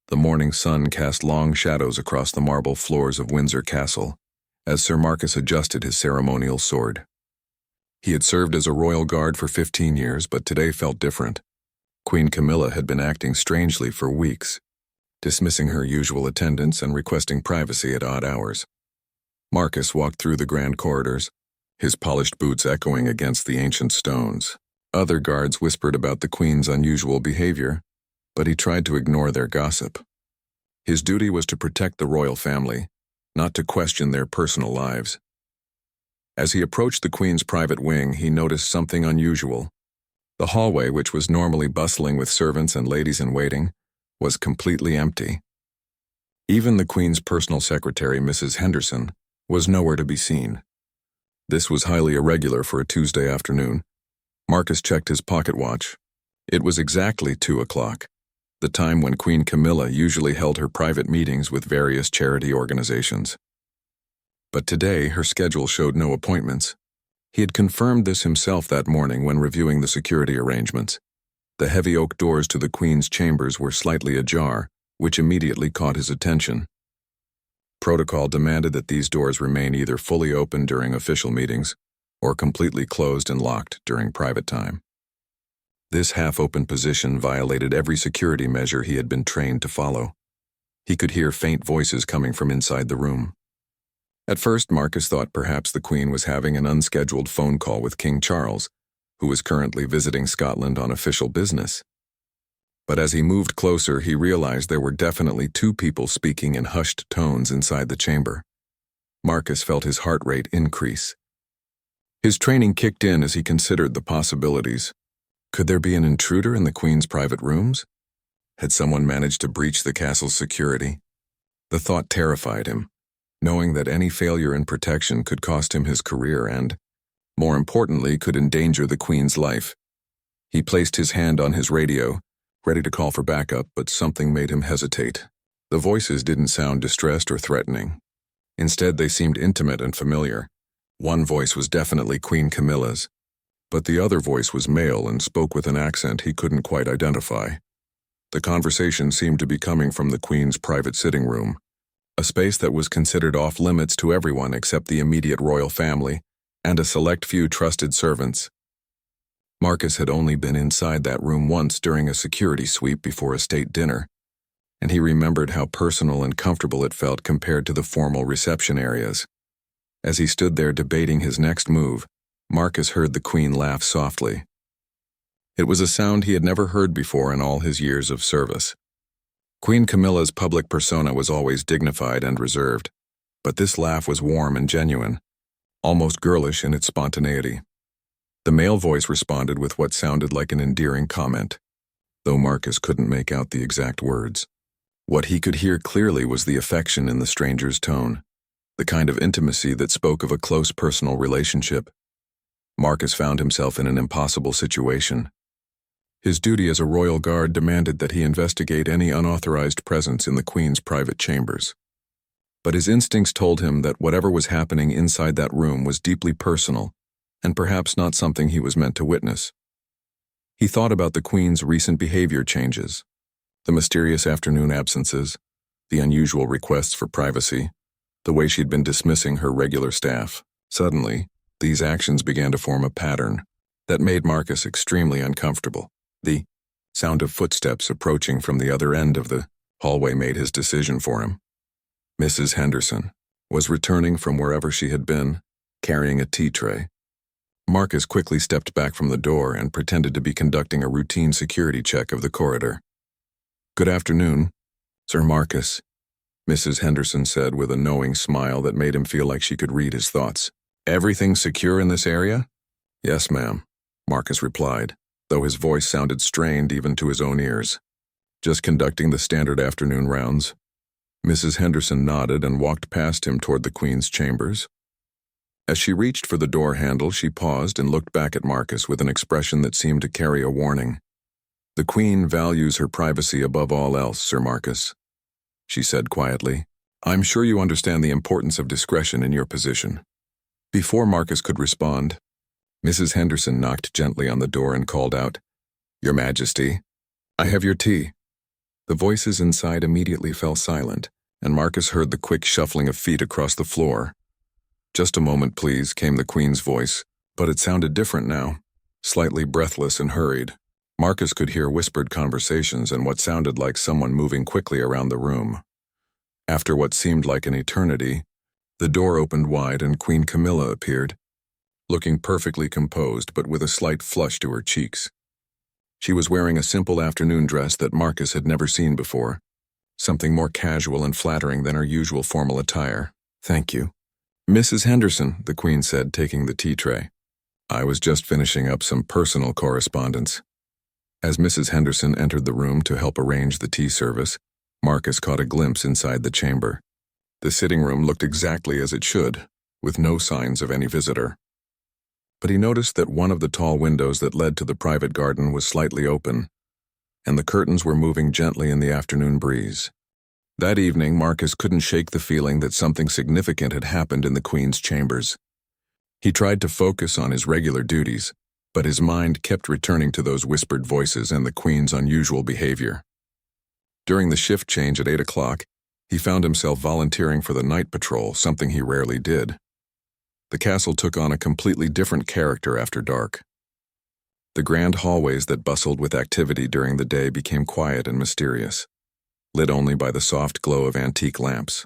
The morning sun cast long shadows across the marble floors of Windsor Castle as Sir Marcus adjusted his ceremonial sword. He had served as a royal guard for 15 years, but today felt different. Queen Camilla had been acting strangely for weeks, dismissing her usual attendants and requesting privacy at odd hours. Marcus walked through the grand corridors, his polished boots echoing against the ancient stones. Other guards whispered about the Queen's unusual behavior, but he tried to ignore their gossip. His duty was to protect the royal family, not to question their personal lives. As he approached the Queen's private wing, he noticed something unusual. The hallway, which was normally bustling with servants and ladies-in-waiting, was completely empty. Even the Queen's personal secretary, Mrs. Henderson, was nowhere to be seen. This was highly irregular for a Tuesday afternoon. Marcus checked his pocket watch. It was exactly 2 o'clock, the time when Queen Camilla usually held her private meetings with various charity organizations. But today, her schedule showed no appointments. He had confirmed this himself that morning when reviewing the security arrangements. The heavy oak doors to the Queen's chambers were slightly ajar, which immediately caught his attention. Protocol demanded that these doors remain either fully open during official meetings or completely closed and locked during private time. This half-open position violated every security measure he had been trained to follow. He could hear faint voices coming from inside the room. At first, Marcus thought perhaps the Queen was having an unscheduled phone call with King Charles, who was currently visiting Scotland on official business. But as he moved closer, he realized there were definitely 2 people speaking in hushed tones inside the chamber. Marcus felt his heart rate increase. His training kicked in as he considered the possibilities. Could there be an intruder in the Queen's private rooms? Had someone managed to breach the castle's security? The thought terrified him, knowing that any failure in protection could cost him his career and, more importantly, could endanger the Queen's life. He placed his hand on his radio, ready to call for backup, but something made him hesitate. The voices didn't sound distressed or threatening. Instead, they seemed intimate and familiar. One voice was definitely Queen Camilla's, but the other voice was male and spoke with an accent he couldn't quite identify. The conversation seemed to be coming from the Queen's private sitting room, a space that was considered off-limits to everyone except the immediate royal family and a select few trusted servants. Marcus had only been inside that room once during a security sweep before a state dinner, and he remembered how personal and comfortable it felt compared to the formal reception areas. As he stood there debating his next move, Marcus heard the Queen laugh softly. It was a sound he had never heard before in all his years of service. Queen Camilla's public persona was always dignified and reserved, but this laugh was warm and genuine, almost girlish in its spontaneity. The male voice responded with what sounded like an endearing comment, though Marcus couldn't make out the exact words. What he could hear clearly was the affection in the stranger's tone, the kind of intimacy that spoke of a close personal relationship. Marcus found himself in an impossible situation. His duty as a royal guard demanded that he investigate any unauthorized presence in the Queen's private chambers. But his instincts told him that whatever was happening inside that room was deeply personal, and perhaps not something he was meant to witness. He thought about the Queen's recent behavior changes, the mysterious afternoon absences, the unusual requests for privacy, the way she'd been dismissing her regular staff. Suddenly, these actions began to form a pattern that made Marcus extremely uncomfortable. The sound of footsteps approaching from the other end of the hallway made his decision for him. Mrs. Henderson was returning from wherever she had been, carrying a tea tray. Marcus quickly stepped back from the door and pretended to be conducting a routine security check of the corridor. "Good afternoon, Sir Marcus," Mrs. Henderson said with a knowing smile that made him feel like she could read his thoughts. "Everything secure in this area?" "Yes, ma'am," Marcus replied, though his voice sounded strained even to his own ears. "Just conducting the standard afternoon rounds." Mrs. Henderson nodded and walked past him toward the Queen's chambers. As she reached for the door handle, she paused and looked back at Marcus with an expression that seemed to carry a warning. "The Queen values her privacy above all else, Sir Marcus," she said quietly. "I'm sure you understand the importance of discretion in your position." Before Marcus could respond, Mrs. Henderson knocked gently on the door and called out, "Your Majesty, I have your tea." The voices inside immediately fell silent, and Marcus heard the quick shuffling of feet across the floor. "Just a moment, please," came the Queen's voice, but it sounded different now, slightly breathless and hurried. Marcus could hear whispered conversations and what sounded like someone moving quickly around the room. After what seemed like an eternity, the door opened wide and Queen Camilla appeared, looking perfectly composed but with a slight flush to her cheeks. She was wearing a simple afternoon dress that Marcus had never seen before, something more casual and flattering than her usual formal attire. "Thank you." "Mrs. Henderson," the Queen said, taking the tea tray. "I was just finishing up some personal correspondence." As Mrs. Henderson entered the room to help arrange the tea service, Marcus caught a glimpse inside the chamber. The sitting room looked exactly as it should, with no signs of any visitor. But he noticed that one of the tall windows that led to the private garden was slightly open, and the curtains were moving gently in the afternoon breeze. That evening, Marcus couldn't shake the feeling that something significant had happened in the Queen's chambers. He tried to focus on his regular duties, but his mind kept returning to those whispered voices and the Queen's unusual behavior. During the shift change at 8 o'clock, he found himself volunteering for the night patrol, something he rarely did. The castle took on a completely different character after dark. The grand hallways that bustled with activity during the day became quiet and mysterious, lit only by the soft glow of antique lamps.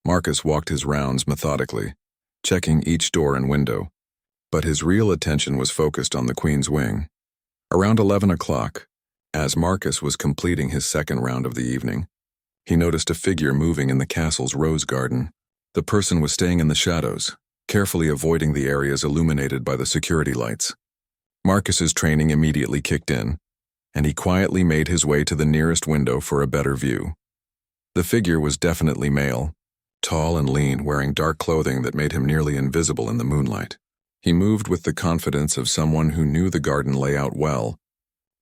Marcus walked his rounds methodically, checking each door and window, but his real attention was focused on the Queen's wing. Around 11 o'clock, as Marcus was completing his second round of the evening, he noticed a figure moving in the castle's rose garden. The person was staying in the shadows, carefully avoiding the areas illuminated by the security lights. Marcus's training immediately kicked in, and he quietly made his way to the nearest window for a better view. The figure was definitely male, tall and lean, wearing dark clothing that made him nearly invisible in the moonlight. He moved with the confidence of someone who knew the garden layout well,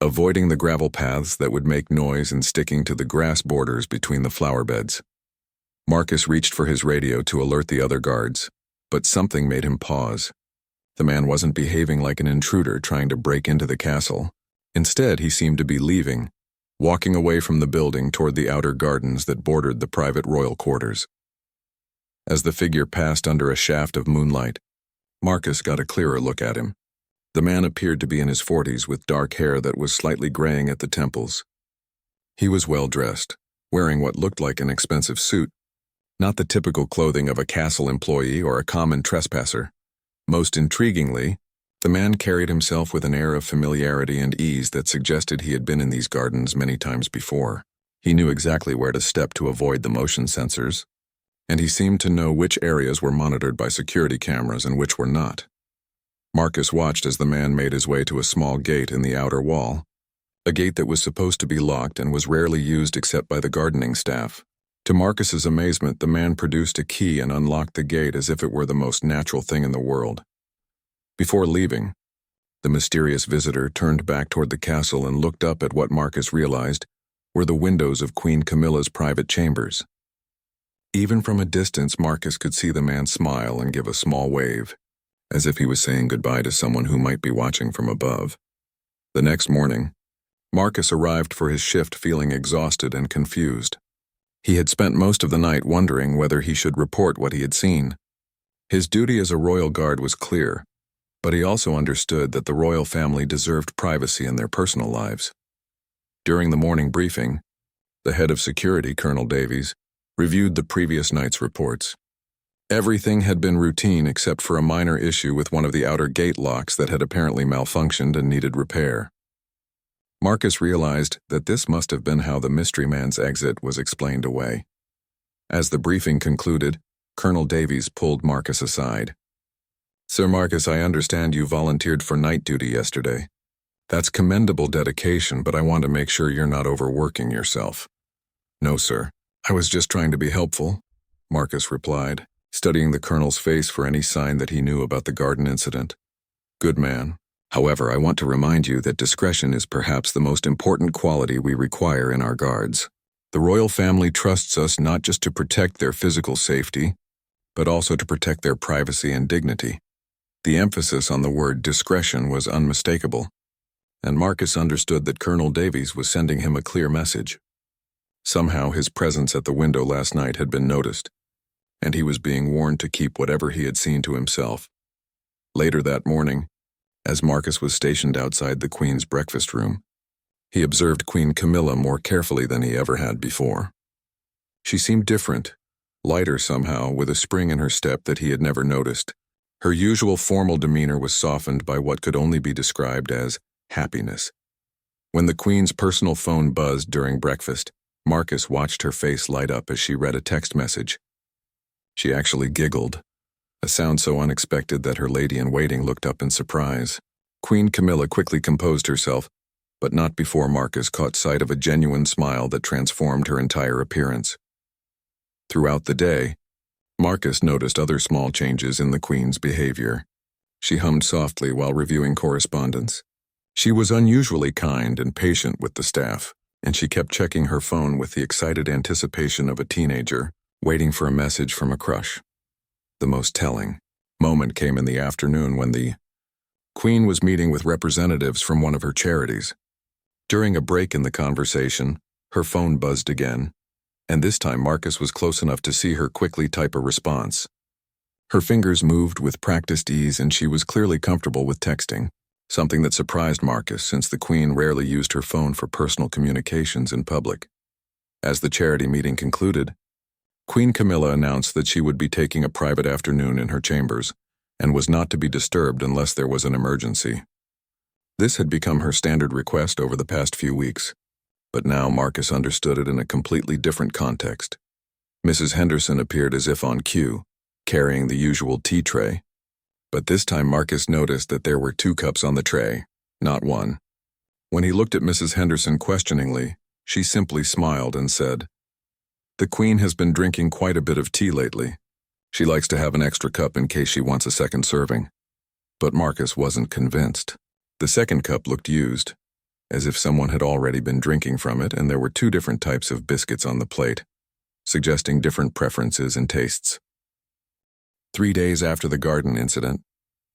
avoiding the gravel paths that would make noise and sticking to the grass borders between the flower beds. Marcus reached for his radio to alert the other guards, but something made him pause. The man wasn't behaving like an intruder trying to break into the castle. Instead, he seemed to be leaving, walking away from the building toward the outer gardens that bordered the private royal quarters. As the figure passed under a shaft of moonlight, Marcus got a clearer look at him. The man appeared to be in his 40s with dark hair that was slightly graying at the temples. He was well dressed, wearing what looked like an expensive suit, not the typical clothing of a castle employee or a common trespasser. Most intriguingly, the man carried himself with an air of familiarity and ease that suggested he had been in these gardens many times before. He knew exactly where to step to avoid the motion sensors, and he seemed to know which areas were monitored by security cameras and which were not. Marcus watched as the man made his way to a small gate in the outer wall, a gate that was supposed to be locked and was rarely used except by the gardening staff. To Marcus's amazement, the man produced a key and unlocked the gate as if it were the most natural thing in the world. Before leaving, the mysterious visitor turned back toward the castle and looked up at what Marcus realized were the windows of Queen Camilla's private chambers. Even from a distance, Marcus could see the man smile and give a small wave, as if he was saying goodbye to someone who might be watching from above. The next morning, Marcus arrived for his shift feeling exhausted and confused. He had spent most of the night wondering whether he should report what he had seen. His duty as a royal guard was clear, but he also understood that the royal family deserved privacy in their personal lives. During the morning briefing, the head of security, Colonel Davies, reviewed the previous night's reports. Everything had been routine except for a minor issue with one of the outer gate locks that had apparently malfunctioned and needed repair. Marcus realized that this must have been how the mystery man's exit was explained away. As the briefing concluded, Colonel Davies pulled Marcus aside. "Sir Marcus, I understand you volunteered for night duty yesterday. That's commendable dedication, but I want to make sure you're not overworking yourself." "No, sir. I was just trying to be helpful," Marcus replied, studying the colonel's face for any sign that he knew about the garden incident. "Good man. However, I want to remind you that discretion is perhaps the most important quality we require in our guards. The royal family trusts us not just to protect their physical safety, but also to protect their privacy and dignity." The emphasis on the word discretion was unmistakable, and Marcus understood that Colonel Davies was sending him a clear message. Somehow his presence at the window last night had been noticed, and he was being warned to keep whatever he had seen to himself. Later that morning, as Marcus was stationed outside the Queen's breakfast room, he observed Queen Camilla more carefully than he ever had before. She seemed different, lighter somehow, with a spring in her step that he had never noticed. Her usual formal demeanor was softened by what could only be described as happiness. When the Queen's personal phone buzzed during breakfast, Marcus watched her face light up as she read a text message. She actually giggled, a sound so unexpected that her lady-in-waiting looked up in surprise. Queen Camilla quickly composed herself, but not before Marcus caught sight of a genuine smile that transformed her entire appearance. Throughout the day, Marcus noticed other small changes in the Queen's behavior. She hummed softly while reviewing correspondence. She was unusually kind and patient with the staff, and she kept checking her phone with the excited anticipation of a teenager waiting for a message from a crush. The most telling moment came in the afternoon when the Queen was meeting with representatives from one of her charities. During a break in the conversation, her phone buzzed again, and this time Marcus was close enough to see her quickly type a response. Her fingers moved with practiced ease, and she was clearly comfortable with texting, something that surprised Marcus since the Queen rarely used her phone for personal communications in public. As the charity meeting concluded, Queen Camilla announced that she would be taking a private afternoon in her chambers and was not to be disturbed unless there was an emergency. This had become her standard request over the past few weeks, but now Marcus understood it in a completely different context. Mrs. Henderson appeared as if on cue, carrying the usual tea tray, but this time Marcus noticed that there were 2 cups on the tray, not one. When he looked at Mrs. Henderson questioningly, she simply smiled and said, "The Queen has been drinking quite a bit of tea lately. She likes to have an extra cup in case she wants a second serving." But Marcus wasn't convinced. The second cup looked used, as if someone had already been drinking from it, and there were 2 different types of biscuits on the plate, suggesting different preferences and tastes. 3 days after the garden incident,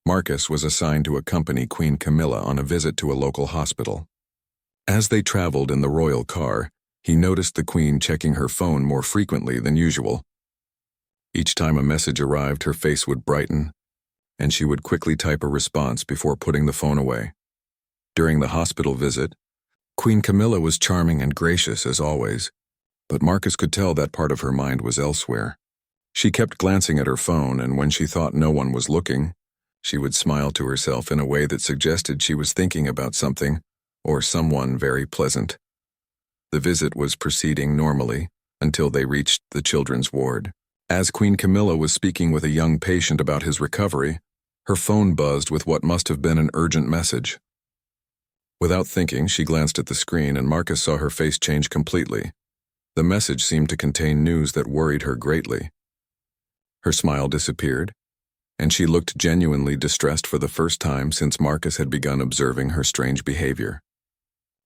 Marcus was assigned to accompany Queen Camilla on a visit to a local hospital. As they traveled in the royal car, he noticed the Queen checking her phone more frequently than usual. Each time a message arrived, her face would brighten, and she would quickly type a response before putting the phone away. During the hospital visit, Queen Camilla was charming and gracious as always, but Marcus could tell that part of her mind was elsewhere. She kept glancing at her phone, and when she thought no one was looking, she would smile to herself in a way that suggested she was thinking about something or someone very pleasant. The visit was proceeding normally until they reached the children's ward. As Queen Camilla was speaking with a young patient about his recovery, her phone buzzed with what must have been an urgent message. Without thinking, she glanced at the screen, and Marcus saw her face change completely. The message seemed to contain news that worried her greatly. Her smile disappeared, and she looked genuinely distressed for the first time since Marcus had begun observing her strange behavior.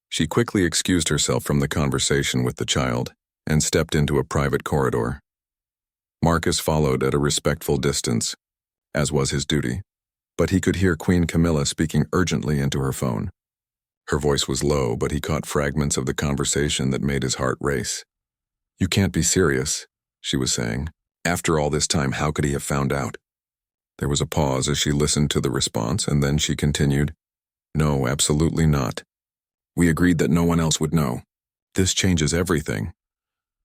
She quickly excused herself from the conversation with the child and stepped into a private corridor. Marcus followed at a respectful distance, as was his duty, but he could hear Queen Camilla speaking urgently into her phone. Her voice was low, but he caught fragments of the conversation that made his heart race. "You can't be serious," she was saying. "After all this time, how could he have found out?" There was a pause as she listened to the response, and then she continued, "No, absolutely not. We agreed that no one else would know. This changes everything."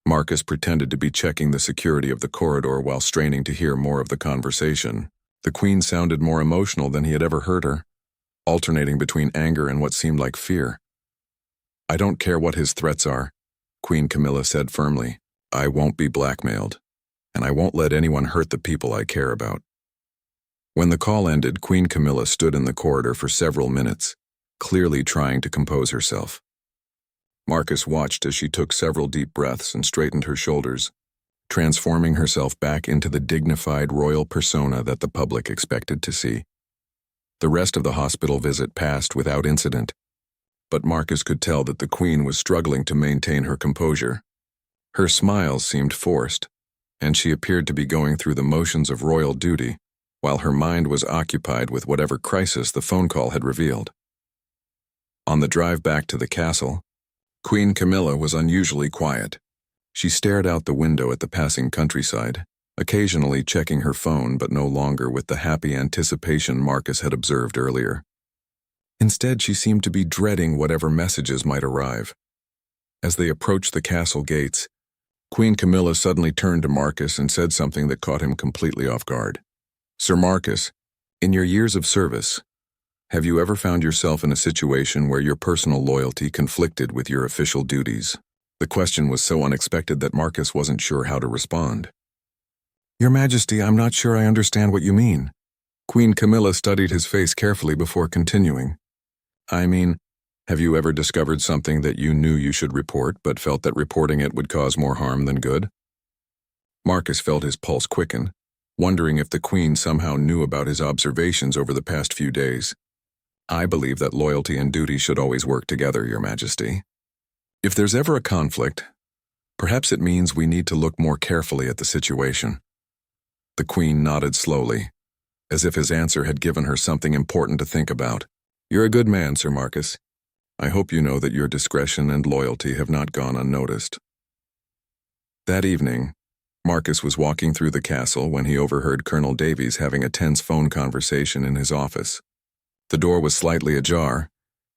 Marcus pretended to be checking the security of the corridor while straining to hear more of the conversation. The Queen sounded more emotional than he had ever heard her, alternating between anger and what seemed like fear. "I don't care what his threats are," Queen Camilla said firmly. "I won't be blackmailed, and I won't let anyone hurt the people I care about." When the call ended, Queen Camilla stood in the corridor for several minutes, clearly trying to compose herself. Marcus watched as she took several deep breaths and straightened her shoulders, transforming herself back into the dignified royal persona that the public expected to see. The rest of the hospital visit passed without incident, but Marcus could tell that the Queen was struggling to maintain her composure. Her smiles seemed forced, and she appeared to be going through the motions of royal duty, while her mind was occupied with whatever crisis the phone call had revealed. On the drive back to the castle, Queen Camilla was unusually quiet. She stared out the window at the passing countryside, occasionally checking her phone but no longer with the happy anticipation Marcus had observed earlier. Instead, she seemed to be dreading whatever messages might arrive. As they approached the castle gates, Queen Camilla suddenly turned to Marcus and said something that caught him completely off guard. "Sir Marcus, in your years of service, have you ever found yourself in a situation where your personal loyalty conflicted with your official duties?" The question was so unexpected that Marcus wasn't sure how to respond. "Your Majesty, I'm not sure I understand what you mean." Queen Camilla studied his face carefully before continuing. "I mean, have you ever discovered something that you knew you should report but felt that reporting it would cause more harm than good?" Marcus felt his pulse quicken, wondering if the Queen somehow knew about his observations over the past few days. "I believe that loyalty and duty should always work together, Your Majesty. If there's ever a conflict, perhaps it means we need to look more carefully at the situation." The Queen nodded slowly, as if his answer had given her something important to think about. "You're a good man, Sir Marcus. I hope you know that your discretion and loyalty have not gone unnoticed." That evening, Marcus was walking through the castle when he overheard Colonel Davies having a tense phone conversation in his office. The door was slightly ajar,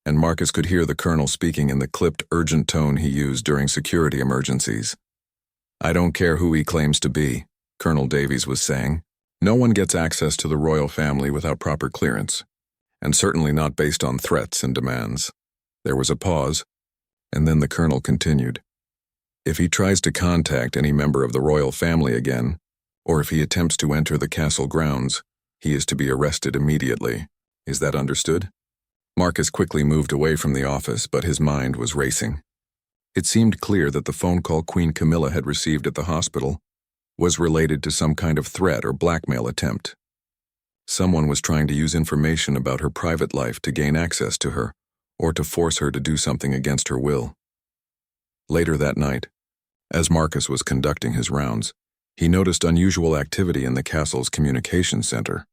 and Marcus could hear the colonel speaking in the clipped, urgent tone he used during security emergencies. "I don't care who he claims to be," Colonel Davies was saying. "No one gets access to the royal family without proper clearance, and certainly not based on threats and demands." There was a pause, and then the colonel continued. "If he tries to contact any member of the royal family again, or if he attempts to enter the castle grounds, he is to be arrested immediately. Is that understood?" Marcus quickly moved away from the office, but his mind was racing. It seemed clear that the phone call Queen Camilla had received at the hospital was related to some kind of threat or blackmail attempt. Someone was trying to use information about her private life to gain access to her, or to force her to do something against her will. Later that night, as Marcus was conducting his rounds, he noticed unusual activity in the castle's communications center.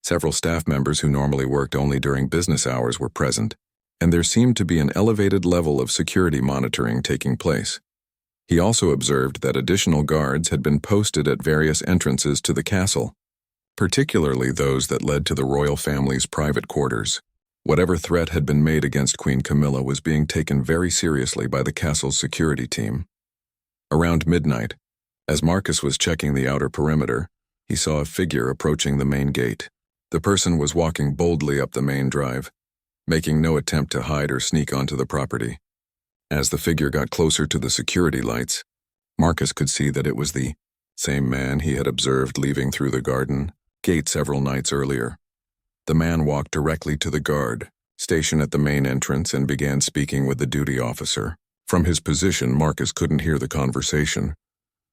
Several staff members who normally worked only during business hours were present, and there seemed to be an elevated level of security monitoring taking place. He also observed that additional guards had been posted at various entrances to the castle, particularly those that led to the royal family's private quarters. Whatever threat had been made against Queen Camilla was being taken very seriously by the castle's security team. Around midnight, as Marcus was checking the outer perimeter, he saw a figure approaching the main gate. The person was walking boldly up the main drive, making no attempt to hide or sneak onto the property. As the figure got closer to the security lights, Marcus could see that it was the same man he had observed leaving through the garden gate several nights earlier. The man walked directly to the guard, stationed at the main entrance, and began speaking with the duty officer. From his position, Marcus couldn't hear the conversation,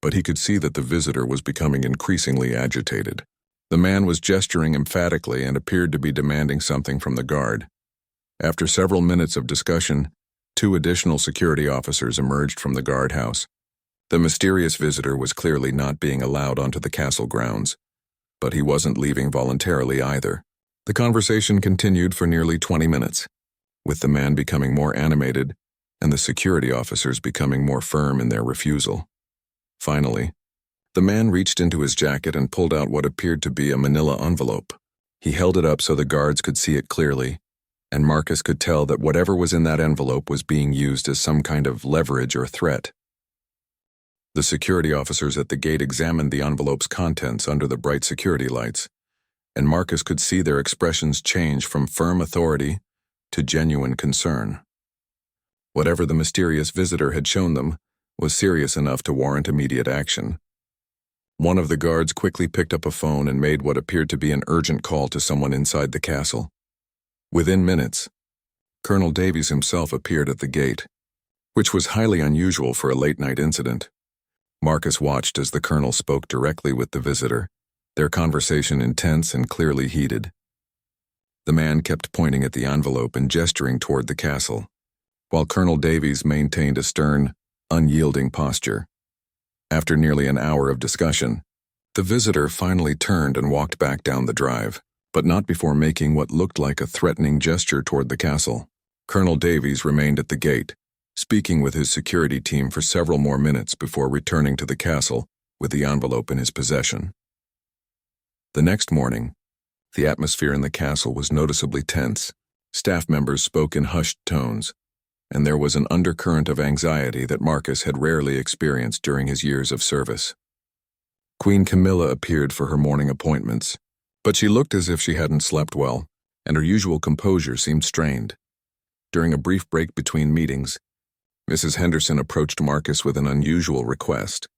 but he could see that the visitor was becoming increasingly agitated. The man was gesturing emphatically and appeared to be demanding something from the guard. After several minutes of discussion, 2 additional security officers emerged from the guardhouse. The mysterious visitor was clearly not being allowed onto the castle grounds, but he wasn't leaving voluntarily either. The conversation continued for nearly 20 minutes, with the man becoming more animated and the security officers becoming more firm in their refusal. Finally, the man reached into his jacket and pulled out what appeared to be a manila envelope. He held it up so the guards could see it clearly, and Marcus could tell that whatever was in that envelope was being used as some kind of leverage or threat. The security officers at the gate examined the envelope's contents under the bright security lights, and Marcus could see their expressions change from firm authority to genuine concern. Whatever the mysterious visitor had shown them was serious enough to warrant immediate action. One of the guards quickly picked up a phone and made what appeared to be an urgent call to someone inside the castle. Within minutes, Colonel Davies himself appeared at the gate, which was highly unusual for a late-night incident. Marcus watched as the colonel spoke directly with the visitor, their conversation intense and clearly heated. The man kept pointing at the envelope and gesturing toward the castle, while Colonel Davies maintained a stern, unyielding posture. After nearly an hour of discussion, the visitor finally turned and walked back down the drive, but not before making what looked like a threatening gesture toward the castle. Colonel Davies remained at the gate, speaking with his security team for several more minutes before returning to the castle with the envelope in his possession. The next morning, the atmosphere in the castle was noticeably tense. Staff members spoke in hushed tones, and there was an undercurrent of anxiety that Marcus had rarely experienced during his years of service. Queen Camilla appeared for her morning appointments, but she looked as if she hadn't slept well, and her usual composure seemed strained. During a brief break between meetings, Mrs. Henderson approached Marcus with an unusual request.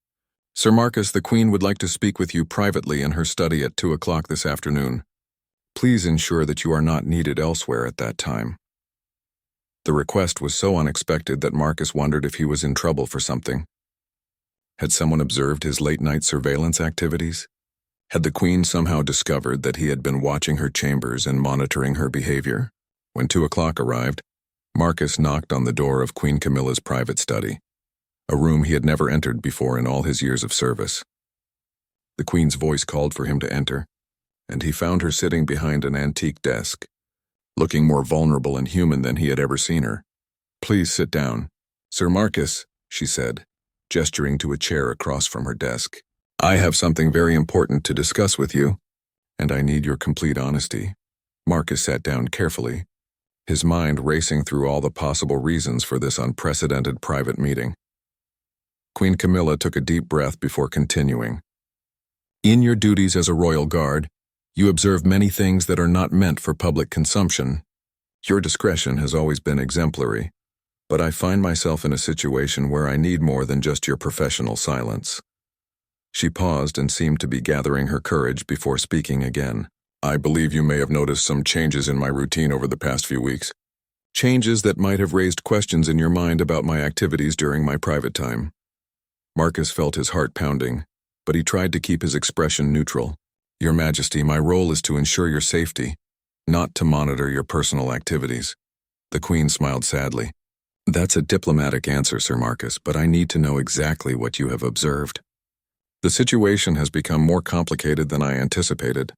"Sir Marcus, the Queen would like to speak with you privately in her study at 2 o'clock this afternoon. Please ensure that you are not needed elsewhere at that time." The request was so unexpected that Marcus wondered if he was in trouble for something. Had someone observed his late-night surveillance activities? Had the Queen somehow discovered that he had been watching her chambers and monitoring her behavior? When 2 o'clock arrived, Marcus knocked on the door of Queen Camilla's private study, a room he had never entered before in all his years of service. The Queen's voice called for him to enter, and he found her sitting behind an antique desk, looking more vulnerable and human than he had ever seen her. "Please sit down, Sir Marcus," she said, gesturing to a chair across from her desk. "I have something very important to discuss with you, and I need your complete honesty." Marcus sat down carefully, his mind racing through all the possible reasons for this unprecedented private meeting. Queen Camilla took a deep breath before continuing. "In your duties as a royal guard, you observe many things that are not meant for public consumption. Your discretion has always been exemplary, but I find myself in a situation where I need more than just your professional silence." She paused and seemed to be gathering her courage before speaking again. "I believe you may have noticed some changes in my routine over the past few weeks. Changes that might have raised questions in your mind about my activities during my private time." Marcus felt his heart pounding, but he tried to keep his expression neutral. "Your Majesty, my role is to ensure your safety, not to monitor your personal activities." The Queen smiled sadly. "That's a diplomatic answer, Sir Marcus, but I need to know exactly what you have observed. The situation has become more complicated than I anticipated,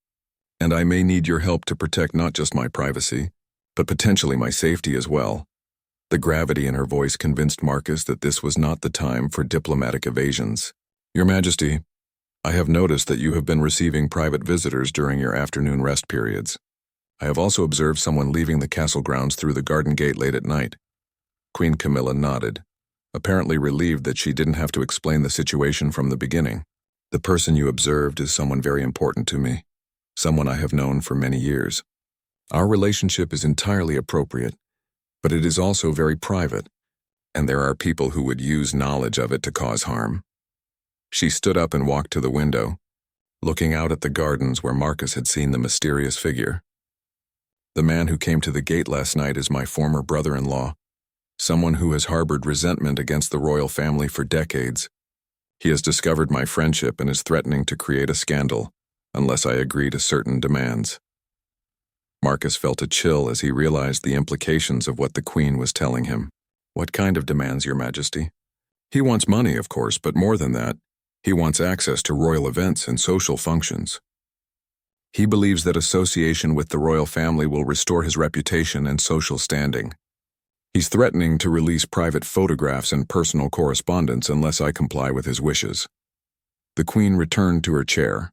and I may need your help to protect not just my privacy, but potentially my safety as well." The gravity in her voice convinced Marcus that this was not the time for diplomatic evasions. "Your Majesty, I have noticed that you have been receiving private visitors during your afternoon rest periods. I have also observed someone leaving the castle grounds through the garden gate late at night." Queen Camilla nodded, apparently relieved that she didn't have to explain the situation from the beginning. "The person you observed is someone very important to me, someone I have known for many years. Our relationship is entirely appropriate, but it is also very private, and there are people who would use knowledge of it to cause harm." She stood up and walked to the window, looking out at the gardens where Marcus had seen the mysterious figure. "The man who came to the gate last night is my former brother-in-law, someone who has harbored resentment against the royal family for decades. He has discovered my friendship and is threatening to create a scandal unless I agree to certain demands." Marcus felt a chill as he realized the implications of what the Queen was telling him. "What kind of demands, Your Majesty?" "He wants money, of course, but more than that, he wants access to royal events and social functions. He believes that association with the royal family will restore his reputation and social standing. He's threatening to release private photographs and personal correspondence unless I comply with his wishes." The Queen returned to her chair,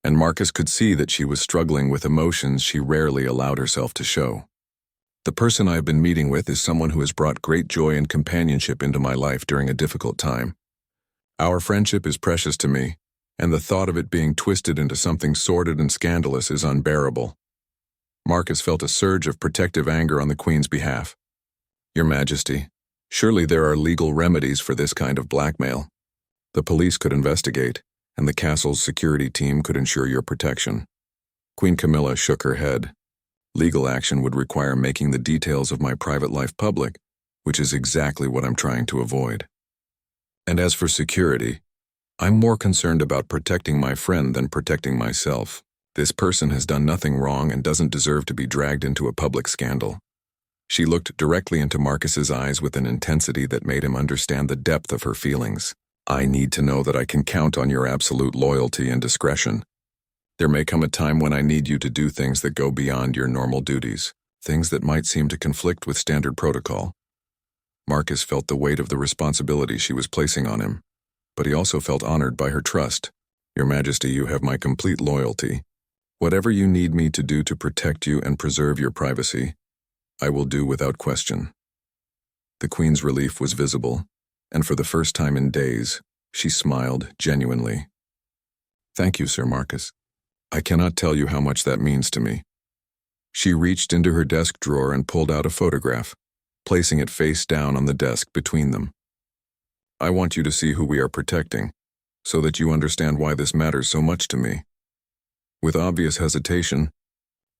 and Marcus could see that she was struggling with emotions she rarely allowed herself to show. "The person I have been meeting with is someone who has brought great joy and companionship into my life during a difficult time. Our friendship is precious to me, and the thought of it being twisted into something sordid and scandalous is unbearable." Marcus felt a surge of protective anger on the Queen's behalf. "Your Majesty, surely there are legal remedies for this kind of blackmail. The police could investigate, and the castle's security team could ensure your protection." Queen Camilla shook her head. "Legal action would require making the details of my private life public, which is exactly what I'm trying to avoid. And as for security, I'm more concerned about protecting my friend than protecting myself. This person has done nothing wrong and doesn't deserve to be dragged into a public scandal." She looked directly into Marcus's eyes with an intensity that made him understand the depth of her feelings. "I need to know that I can count on your absolute loyalty and discretion. There may come a time when I need you to do things that go beyond your normal duties, things that might seem to conflict with standard protocol. Marcus felt the weight of the responsibility she was placing on him, but he also felt honored by her trust. "Your Majesty, you have my complete loyalty. Whatever you need me to do to protect you and preserve your privacy, I will do without question." The Queen's relief was visible, and for the first time in days, she smiled genuinely. "Thank you, Sir Marcus. I cannot tell you how much that means to me." She reached into her desk drawer and pulled out a photograph, placing it face down on the desk between them. "I want you to see who we are protecting, so that you understand why this matters so much to me." With obvious hesitation,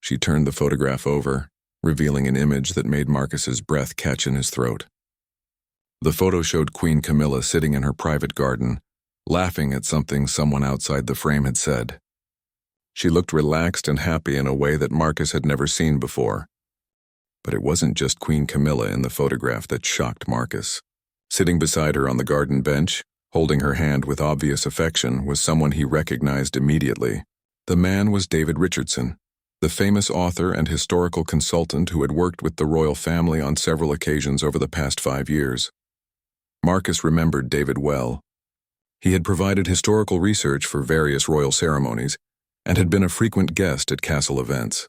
she turned the photograph over, revealing an image that made Marcus's breath catch in his throat. The photo showed Queen Camilla sitting in her private garden, laughing at something someone outside the frame had said. She looked relaxed and happy in a way that Marcus had never seen before. But it wasn't just Queen Camilla in the photograph that shocked Marcus. Sitting beside her on the garden bench, holding her hand with obvious affection, was someone he recognized immediately. The man was David Richardson, the famous author and historical consultant who had worked with the royal family on several occasions over the past 5 years. Marcus remembered David well. He had provided historical research for various royal ceremonies and had been a frequent guest at castle events.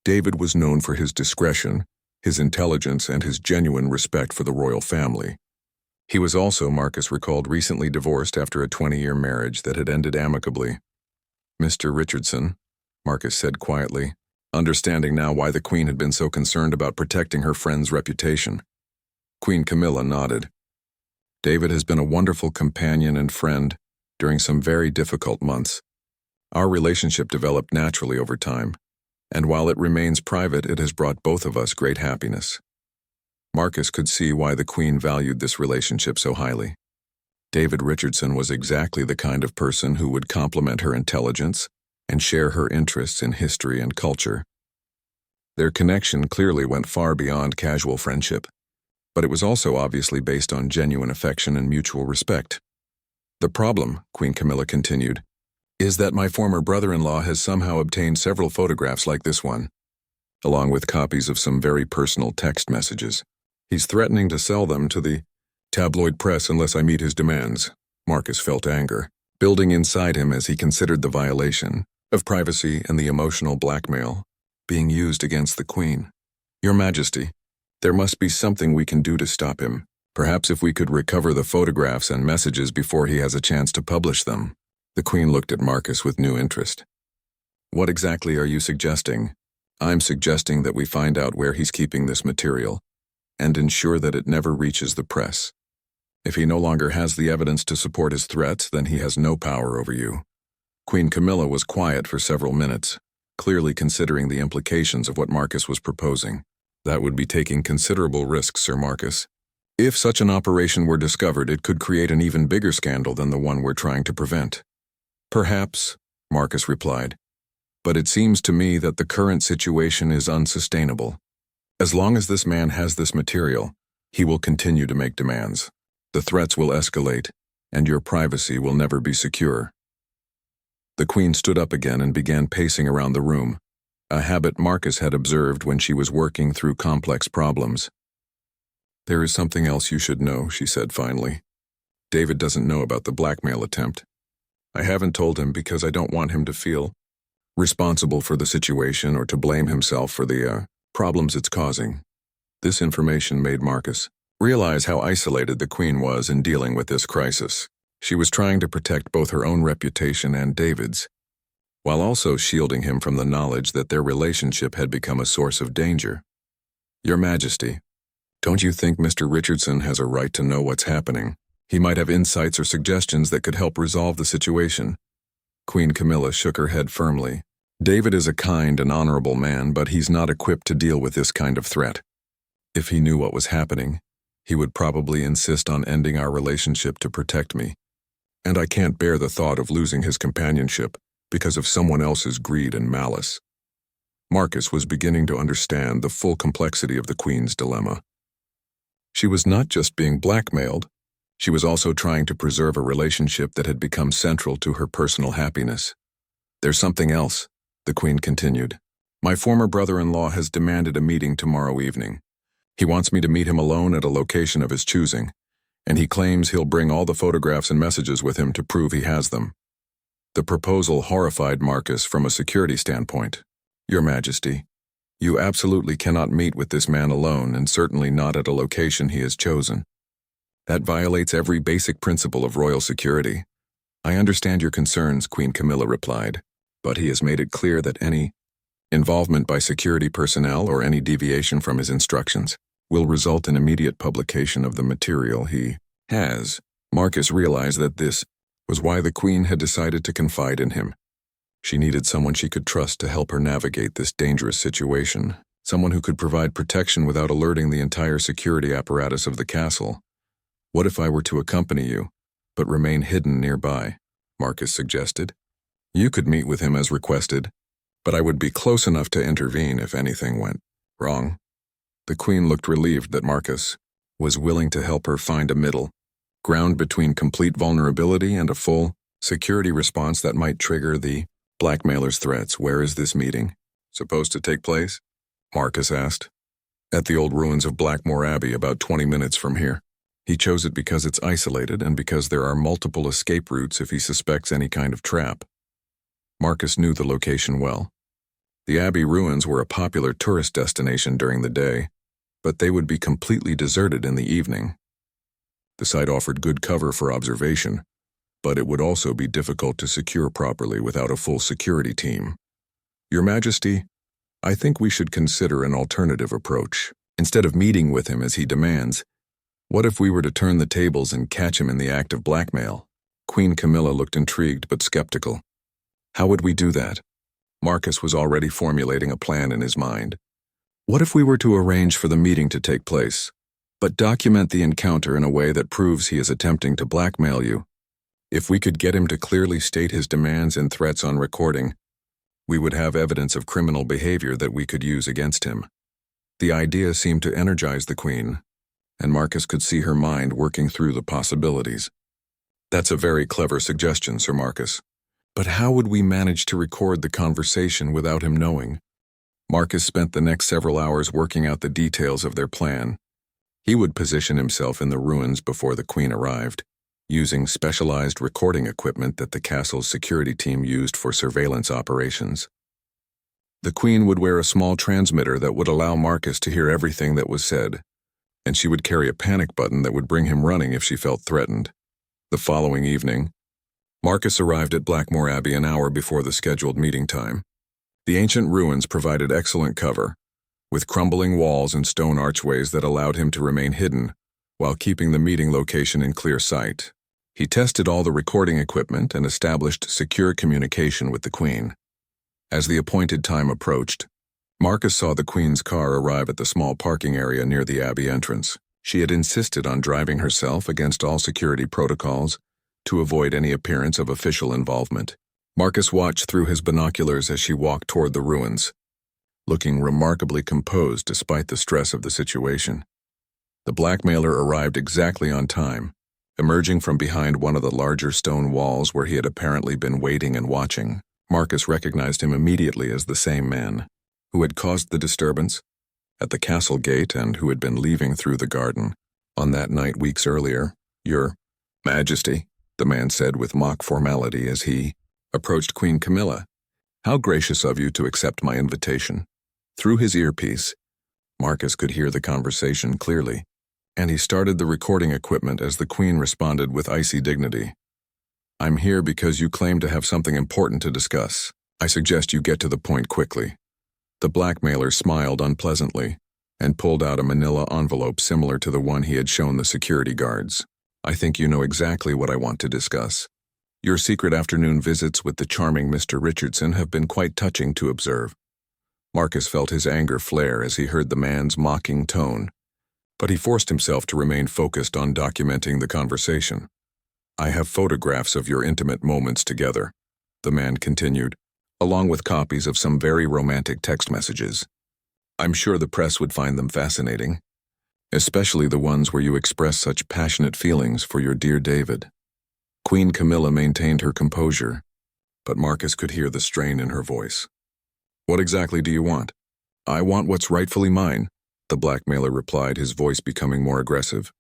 David was known for his discretion, his intelligence, and his genuine respect for the royal family. He was also, Marcus recalled, recently divorced after a 20-year marriage that had ended amicably. "Mr. Richardson," Marcus said quietly, understanding now why the Queen had been so concerned about protecting her friend's reputation. Queen Camilla nodded. "David has been a wonderful companion and friend during some very difficult months. Our relationship developed naturally over time, and while it remains private, it has brought both of us great happiness." Marcus could see why the Queen valued this relationship so highly. David Richardson was exactly the kind of person who would complement her intelligence and share her interests in history and culture. Their connection clearly went far beyond casual friendship, but it was also obviously based on genuine affection and mutual respect. "The problem," Queen Camilla continued, "is that my former brother-in-law has somehow obtained several photographs like this one, along with copies of some very personal text messages. He's threatening to sell them to the tabloid press unless I meet his demands." Marcus felt anger building inside him as he considered the violation of privacy and the emotional blackmail being used against the Queen. "Your Majesty, there must be something we can do to stop him. Perhaps if we could recover the photographs and messages before he has a chance to publish them." The Queen looked at Marcus with new interest. "What exactly are you suggesting?" "I'm suggesting that we find out where he's keeping this material and ensure that it never reaches the press. If he no longer has the evidence to support his threats, then he has no power over you." Queen Camilla was quiet for several minutes, clearly considering the implications of what Marcus was proposing. "That would be taking considerable risks, Sir Marcus. If such an operation were discovered, it could create an even bigger scandal than the one we're trying to prevent." "Perhaps," Marcus replied, "but it seems to me that the current situation is unsustainable. As long as this man has this material, he will continue to make demands. The threats will escalate, and your privacy will never be secure." The Queen stood up again and began pacing around the room, a habit Marcus had observed when she was working through complex problems. "There is something else you should know," she said finally. "David doesn't know about the blackmail attempt. I haven't told him because I don't want him to feel responsible for the situation or to blame himself for the problems it's causing." This information made Marcus realize how isolated the Queen was in dealing with this crisis. She was trying to protect both her own reputation and David's, while also shielding him from the knowledge that their relationship had become a source of danger. "Your Majesty, don't you think Mr. Richardson has a right to know what's happening? He might have insights or suggestions that could help resolve the situation." Queen Camilla shook her head firmly. "David is a kind and honorable man, but he's not equipped to deal with this kind of threat. If he knew what was happening, he would probably insist on ending our relationship to protect me. And I can't bear the thought of losing his companionship because of someone else's greed and malice." Marcus was beginning to understand the full complexity of the Queen's dilemma. She was not just being blackmailed, she was also trying to preserve a relationship that had become central to her personal happiness. "There's something else," the Queen continued. "My former brother-in-law has demanded a meeting tomorrow evening. He wants me to meet him alone at a location of his choosing, and he claims he'll bring all the photographs and messages with him to prove he has them. The proposal horrified Marcus from a security standpoint. Your Majesty, you absolutely cannot meet with this man alone, and certainly not at a location he has chosen. That violates every basic principle of royal security. I understand your concerns, Queen Camilla replied, but he has made it clear that any involvement by security personnel or any deviation from his instructions will result in immediate publication of the material he has. Marcus realized that this was why the Queen had decided to confide in him. She needed someone she could trust to help her navigate this dangerous situation, someone who could provide protection without alerting the entire security apparatus of the castle. What if I were to accompany you, but remain hidden nearby? Marcus suggested. You could meet with him as requested, but I would be close enough to intervene if anything went wrong. The Queen looked relieved that Marcus was willing to help her find a middle ground between complete vulnerability and a full security response that might trigger the blackmailer's threats. Where is this meeting supposed to take place? Marcus asked. At the old ruins of Blackmore Abbey, about 20 minutes from here. He chose it because it's isolated and because there are multiple escape routes if he suspects any kind of trap. Marcus knew the location well. The Abbey ruins were a popular tourist destination during the day, but they would be completely deserted in the evening. The site offered good cover for observation, but it would also be difficult to secure properly without a full security team. Your Majesty, I think we should consider an alternative approach. Instead of meeting with him as he demands, what if we were to turn the tables and catch him in the act of blackmail? Queen Camilla looked intrigued but skeptical. How would we do that? Marcus was already formulating a plan in his mind. What if we were to arrange for the meeting to take place, but document the encounter in a way that proves he is attempting to blackmail you? If we could get him to clearly state his demands and threats on recording, we would have evidence of criminal behavior that we could use against him. The idea seemed to energize the Queen, and Marcus could see her mind working through the possibilities. That's a very clever suggestion, Sir Marcus. But how would we manage to record the conversation without him knowing? Marcus spent the next several hours working out the details of their plan. He would position himself in the ruins before the Queen arrived, using specialized recording equipment that the castle's security team used for surveillance operations. The Queen would wear a small transmitter that would allow Marcus to hear everything that was said, and she would carry a panic button that would bring him running if she felt threatened. The following evening, Marcus arrived at Blackmore Abbey an hour before the scheduled meeting time. The ancient ruins provided excellent cover, with crumbling walls and stone archways that allowed him to remain hidden while keeping the meeting location in clear sight. He tested all the recording equipment and established secure communication with the Queen. As the appointed time approached, Marcus saw the Queen's car arrive at the small parking area near the Abbey entrance. She had insisted on driving herself against all security protocols to avoid any appearance of official involvement. Marcus watched through his binoculars as she walked toward the ruins, looking remarkably composed despite the stress of the situation. The blackmailer arrived exactly on time, emerging from behind one of the larger stone walls where he had apparently been waiting and watching. Marcus recognized him immediately as the same man who had caused the disturbance at the castle gate and who had been leaving through the garden on that night weeks earlier. Your Majesty, the man said with mock formality as he approached Queen Camilla. How gracious of you to accept my invitation. Through his earpiece, Marcus could hear the conversation clearly, and he started the recording equipment as the Queen responded with icy dignity. I'm here because you claim to have something important to discuss. I suggest you get to the point quickly. The blackmailer smiled unpleasantly and pulled out a manila envelope similar to the one he had shown the security guards. I think you know exactly what I want to discuss. Your secret afternoon visits with the charming Mr. Richardson have been quite touching to observe. Marcus felt his anger flare as he heard the man's mocking tone, but he forced himself to remain focused on documenting the conversation. I have photographs of your intimate moments together, the man continued, along with copies of some very romantic text messages. I'm sure the press would find them fascinating, especially the ones where you express such passionate feelings for your dear David. Queen Camilla maintained her composure, but Marcus could hear the strain in her voice. What exactly do you want? I want what's rightfully mine. the blackmailer replied, his voice becoming more aggressive.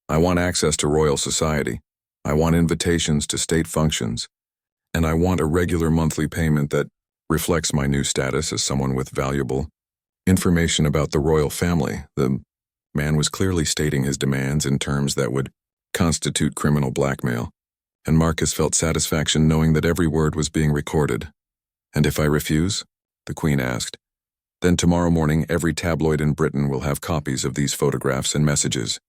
I want access to royal society. I want invitations to state functions. And I want a regular monthly payment that reflects my new status as someone with valuable information about the royal family. The man was clearly stating his demands in terms that would constitute criminal blackmail, and Marcus felt satisfaction knowing that every word was being recorded. And if I refuse? The Queen asked. Then tomorrow morning every tabloid in Britain will have copies of these photographs and messages.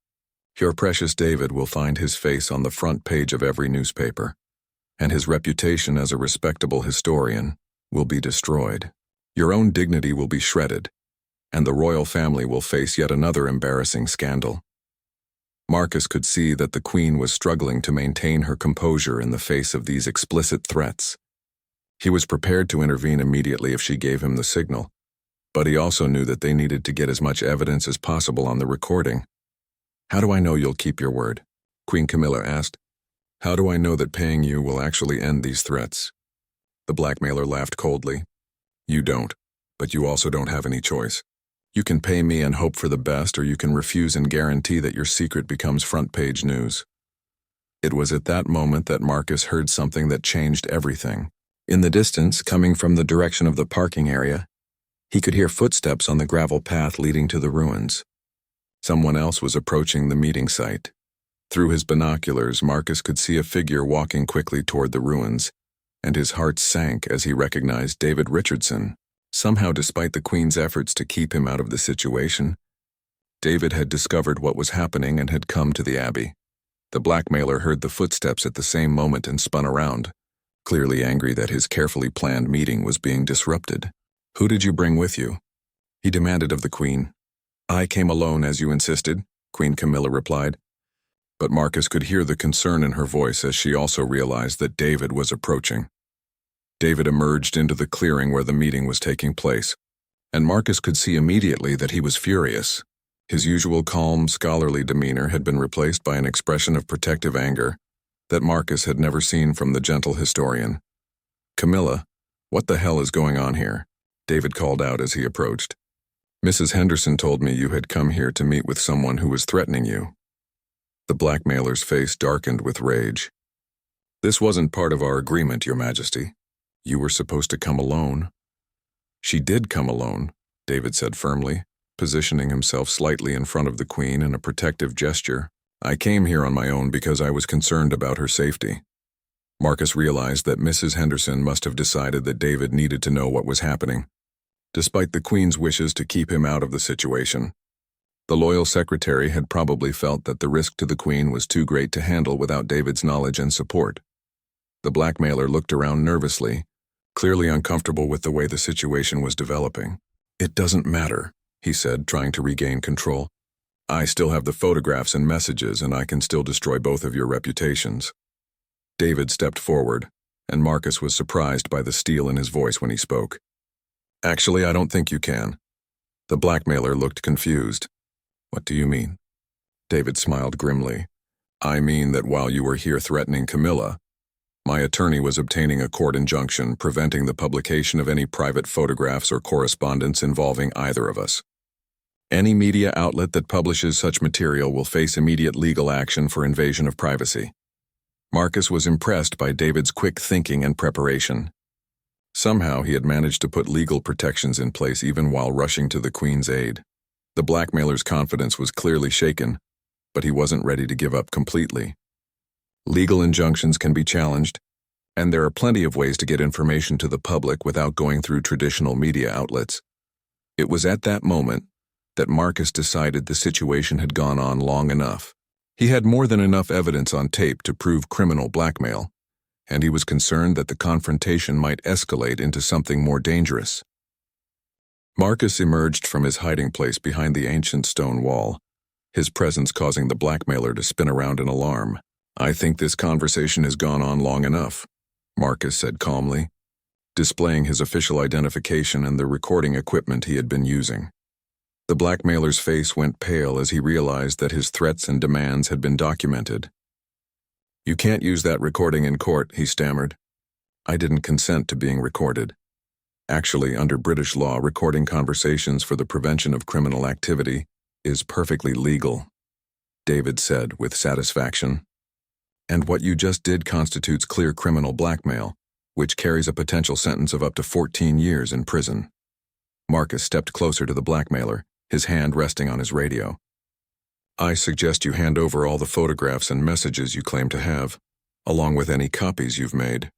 Your precious David will find his face on the front page of every newspaper, and his reputation as a respectable historian will be destroyed. Your own dignity will be shredded, and the royal family will face yet another embarrassing scandal. Marcus could see that the Queen was struggling to maintain her composure in the face of these explicit threats. He was prepared to intervene immediately if she gave him the signal, but he also knew that they needed to get as much evidence as possible on the recording. How do I know you'll keep your word? Queen Camilla asked. How do I know that paying you will actually end these threats? The blackmailer laughed coldly. You don't, but you also don't have any choice. You can pay me and hope for the best, or you can refuse and guarantee that your secret becomes front-page news. It was at that moment that Marcus heard something that changed everything. In the distance, coming from the direction of the parking area, he could hear footsteps on the gravel path leading to the ruins. Someone else was approaching the meeting site. Through his binoculars, Marcus could see a figure walking quickly toward the ruins, and his heart sank as he recognized David Richardson. Somehow, despite the Queen's efforts to keep him out of the situation, David had discovered what was happening and had come to the Abbey. The blackmailer heard the footsteps at the same moment and spun around, clearly angry that his carefully planned meeting was being disrupted. Who did you bring with you? He demanded of the Queen. I came alone, as you insisted, Queen Camilla replied. But Marcus could hear the concern in her voice as she also realized that David was approaching. David emerged into the clearing where the meeting was taking place, and Marcus could see immediately that he was furious. His usual calm, scholarly demeanor had been replaced by an expression of protective anger that Marcus had never seen from the gentle historian. Camilla, what the hell is going on here? David called out as he approached. Mrs. Henderson told me you had come here to meet with someone who was threatening you. The blackmailer's face darkened with rage. This wasn't part of our agreement, Your Majesty. You were supposed to come alone. She did come alone, David said firmly, positioning himself slightly in front of the Queen in a protective gesture. I came here on my own because I was concerned about her safety. Marcus realized that Mrs. Henderson must have decided that David needed to know what was happening, despite the Queen's wishes to keep him out of the situation. The loyal secretary had probably felt that the risk to the Queen was too great to handle without David's knowledge and support. The blackmailer looked around nervously, clearly uncomfortable with the way the situation was developing. It doesn't matter, he said, trying to regain control. I still have the photographs and messages, and I can still destroy both of your reputations. David stepped forward, and Marcus was surprised by the steel in his voice when he spoke. Actually, I don't think you can. The blackmailer looked confused. What do you mean? David smiled grimly. I mean that while you were here threatening Camilla, my attorney was obtaining a court injunction preventing the publication of any private photographs or correspondence involving either of us. Any media outlet that publishes such material will face immediate legal action for invasion of privacy. Marcus was impressed by David's quick thinking and preparation. Somehow he had managed to put legal protections in place even while rushing to the Queen's aid. The blackmailer's confidence was clearly shaken, but he wasn't ready to give up completely. Legal injunctions can be challenged, and there are plenty of ways to get information to the public without going through traditional media outlets. It was at that moment that Marcus decided the situation had gone on long enough. He had more than enough evidence on tape to prove criminal blackmail, and he was concerned that the confrontation might escalate into something more dangerous. Marcus emerged from his hiding place behind the ancient stone wall, his presence causing the blackmailer to spin around in alarm. I think this conversation has gone on long enough, Marcus said calmly, displaying his official identification and the recording equipment he had been using. The blackmailer's face went pale as he realized that his threats and demands had been documented. You can't use that recording in court, he stammered. I didn't consent to being recorded. Actually, under British law, recording conversations for the prevention of criminal activity is perfectly legal, David said with satisfaction. And what you just did constitutes clear criminal blackmail, which carries a potential sentence of up to 14 years in prison. Marcus stepped closer to the blackmailer, his hand resting on his radio. I suggest you hand over all the photographs and messages you claim to have, along with any copies you've made.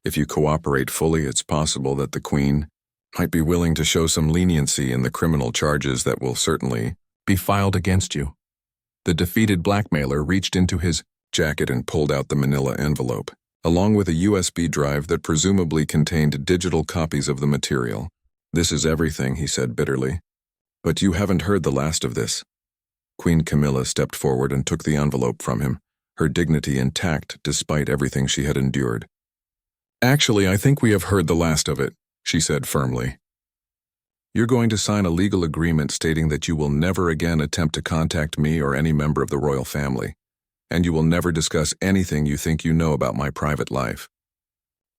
If you cooperate fully, it's possible that the Queen might be willing to show some leniency in the criminal charges that will certainly be filed against you. The defeated blackmailer reached into his jacket and pulled out the manila envelope, along with a USB drive that presumably contained digital copies of the material. This is everything, he said bitterly. But you haven't heard the last of this. Queen Camilla stepped forward and took the envelope from him, her dignity intact despite everything she had endured. Actually, I think we have heard the last of it, she said firmly. You're going to sign a legal agreement stating that you will never again attempt to contact me or any member of the royal family, and you will never discuss anything you think you know about my private life.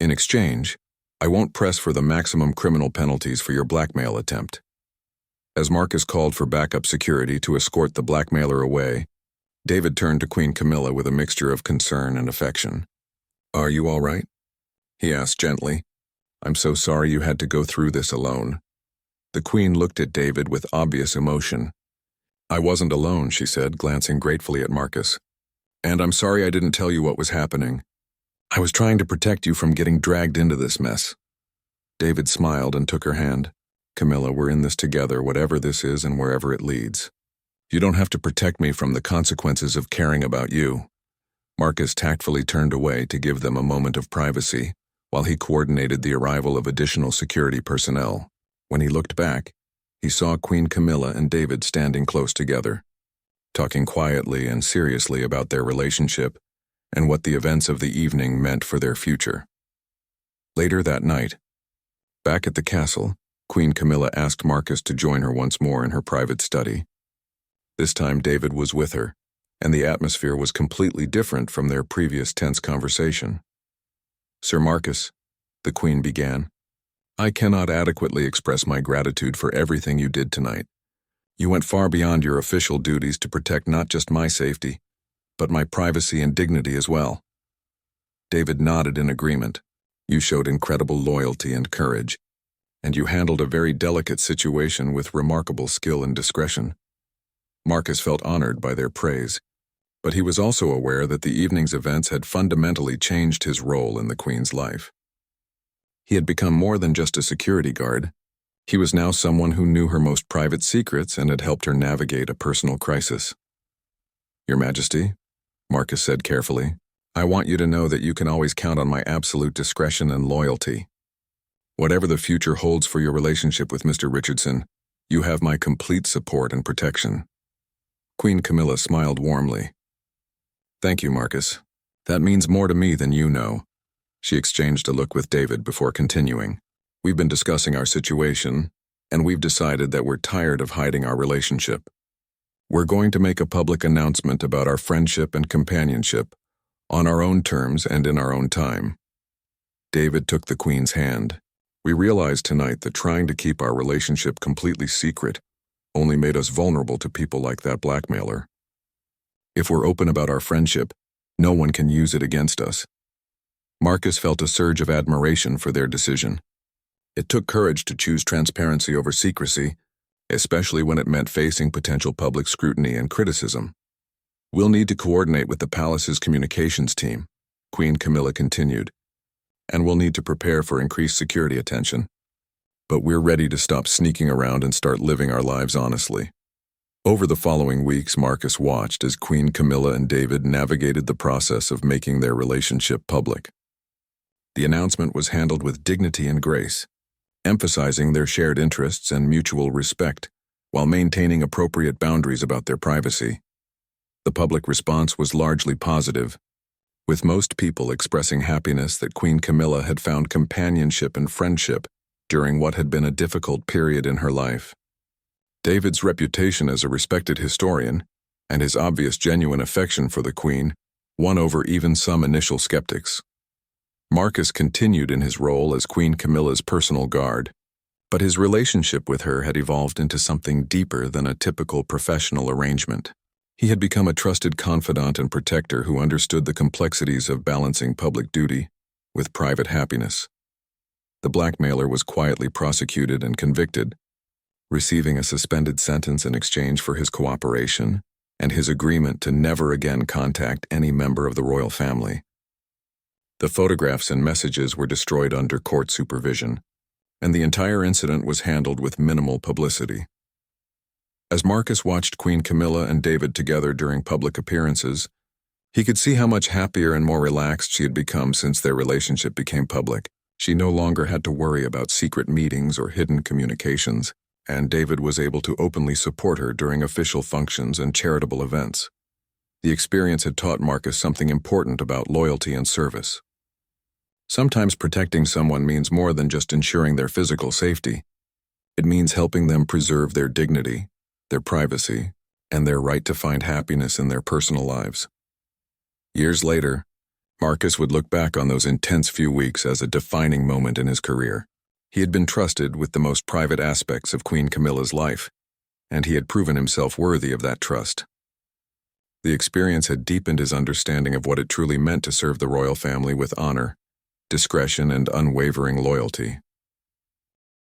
In exchange, I won't press for the maximum criminal penalties for your blackmail attempt. As Marcus called for backup security to escort the blackmailer away, David turned to Queen Camilla with a mixture of concern and affection. Are you all right? He asked gently. I'm so sorry you had to go through this alone. The Queen looked at David with obvious emotion. I wasn't alone, she said, glancing gratefully at Marcus. And I'm sorry I didn't tell you what was happening. I was trying to protect you from getting dragged into this mess. David smiled and took her hand. Camilla, we're in this together, whatever this is and wherever it leads. You don't have to protect me from the consequences of caring about you. Marcus tactfully turned away to give them a moment of privacy, while he coordinated the arrival of additional security personnel. When he looked back, he saw Queen Camilla and David standing close together, talking quietly and seriously about their relationship and what the events of the evening meant for their future. Later that night, back at the castle, Queen Camilla asked Marcus to join her once more in her private study. This time David was with her, and the atmosphere was completely different from their previous tense conversation. Sir Marcus, the Queen began, I cannot adequately express my gratitude for everything you did tonight. You went far beyond your official duties to protect not just my safety, but my privacy and dignity as well. David nodded in agreement. You showed incredible loyalty and courage, and you handled a very delicate situation with remarkable skill and discretion. Marcus felt honored by their praise, but he was also aware that the evening's events had fundamentally changed his role in the Queen's life. He had become more than just a security guard. He was now someone who knew her most private secrets and had helped her navigate a personal crisis. Your Majesty, Marcus said carefully, I want you to know that you can always count on my absolute discretion and loyalty. Whatever the future holds for your relationship with Mr. Richardson, you have my complete support and protection. Queen Camilla smiled warmly. Thank you, Marcus. That means more to me than you know. She exchanged a look with David before continuing. We've been discussing our situation, and we've decided that we're tired of hiding our relationship. We're going to make a public announcement about our friendship and companionship, on our own terms and in our own time. David took the Queen's hand. We realized tonight that trying to keep our relationship completely secret only made us vulnerable to people like that blackmailer. If we're open about our friendship, no one can use it against us. Marcus felt a surge of admiration for their decision. It took courage to choose transparency over secrecy, especially when it meant facing potential public scrutiny and criticism. We'll need to coordinate with the palace's communications team, Queen Camilla continued, and we'll need to prepare for increased security attention. But we're ready to stop sneaking around and start living our lives honestly. Over the following weeks, Marcus watched as Queen Camilla and David navigated the process of making their relationship public. The announcement was handled with dignity and grace, emphasizing their shared interests and mutual respect, while maintaining appropriate boundaries about their privacy. The public response was largely positive, with most people expressing happiness that Queen Camilla had found companionship and friendship during what had been a difficult period in her life. David's reputation as a respected historian, and his obvious genuine affection for the Queen, won over even some initial skeptics. Marcus continued in his role as Queen Camilla's personal guard, but his relationship with her had evolved into something deeper than a typical professional arrangement. He had become a trusted confidant and protector who understood the complexities of balancing public duty with private happiness. The blackmailer was quietly prosecuted and convicted, receiving a suspended sentence in exchange for his cooperation and his agreement to never again contact any member of the royal family. The photographs and messages were destroyed under court supervision, and the entire incident was handled with minimal publicity. As Marcus watched Queen Camilla and David together during public appearances, he could see how much happier and more relaxed she had become since their relationship became public. She no longer had to worry about secret meetings or hidden communications, and David was able to openly support her during official functions and charitable events. The experience had taught Marcus something important about loyalty and service. Sometimes protecting someone means more than just ensuring their physical safety. It means helping them preserve their dignity, their privacy, and their right to find happiness in their personal lives. Years later, Marcus would look back on those intense few weeks as a defining moment in his career. He had been trusted with the most private aspects of Queen Camilla's life, and he had proven himself worthy of that trust. The experience had deepened his understanding of what it truly meant to serve the royal family with honor, discretion, and unwavering loyalty.